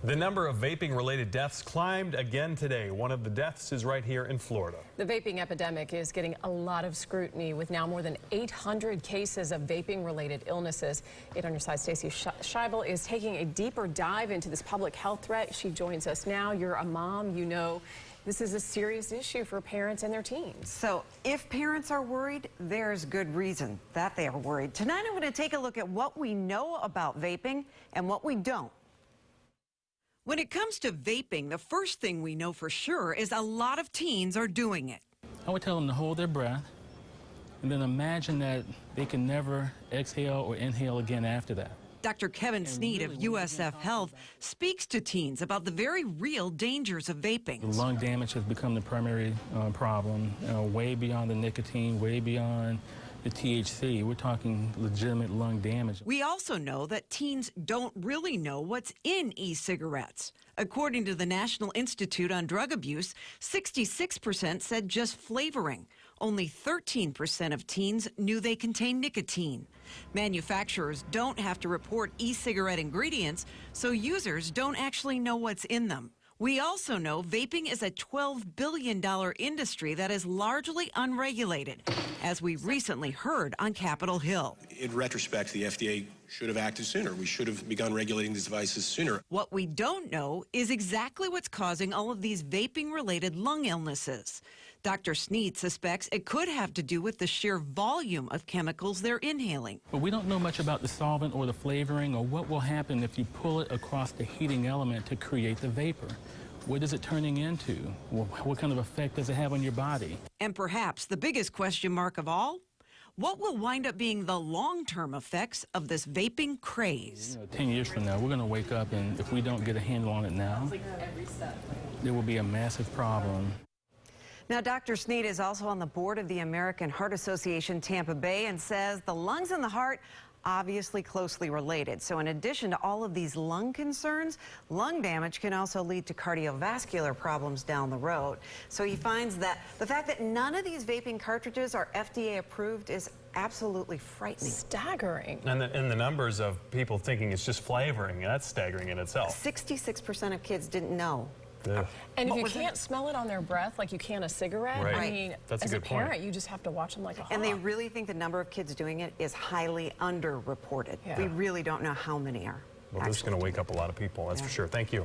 The number of vaping-related deaths climbed again today. One of the deaths is right here in Florida. The vaping epidemic is getting a lot of scrutiny with now more than 800 cases of vaping-related illnesses. 8 on your side, Stacey Scheibel is taking a deeper dive into this public health threat. She joins us now. You're a mom. You know this is a serious issue for parents and their teens. So if parents are worried, there's good reason that they are worried. Tonight I'm going to take a look at what we know about vaping and what we don't. When it comes to vaping, the first thing we know for sure is a lot of teens are doing it. I would tell them to hold their breath and then imagine that they can never exhale or inhale again after that. Dr. Kevin Sneed of USF Health speaks to teens about the very real dangers of vaping. The lung damage has become the primary problem, way beyond the nicotine, way beyond the THC. We're talking legitimate lung damage. We also know that teens don't really know what's in e-cigarettes. According to the National Institute on Drug Abuse, 66% said just flavoring. Only 13% of teens knew they contain nicotine. Manufacturers don't have to report e-cigarette ingredients, so users don't actually know what's in them. We also know vaping is a $12 billion industry that is largely unregulated, as we recently heard on Capitol Hill. In retrospect, the FDA should have acted sooner. We should have begun regulating these devices sooner. What we don't know is exactly what's causing all of these vaping-related lung illnesses. Dr. Sneed suspects it could have to do with the sheer volume of chemicals they're inhaling. But we don't know much about the solvent or the flavoring or what will happen if you pull it across the heating element to create the vapor. What is it turning into? What kind of effect does it have on your body? And perhaps the biggest question mark of all, what will wind up being the long-term effects of this vaping craze? 10 years from now, we're going to wake up, and if we don't get a handle on it now, there will be a massive problem. Now, Dr. Sneed is also on the board of the American Heart Association Tampa Bay and says the lungs and the heart obviously closely related. So in addition to all of these lung concerns, lung damage can also lead to cardiovascular problems down the road. So he finds that the fact that none of these vaping cartridges are FDA approved is absolutely frightening. Staggering. And the numbers of people thinking it's just flavoring, that's staggering in itself. 66% of kids didn't know. Yeah. And if you can't smell it on their breath like you can a cigarette, Right. I mean, That's a as good a parent, point. you just have to watch them like a hawk. And they really think the number of kids doing it is highly underreported. Yeah. We really don't know how many are. Well, this is going to wake up a lot of people, that's for sure. Thank you.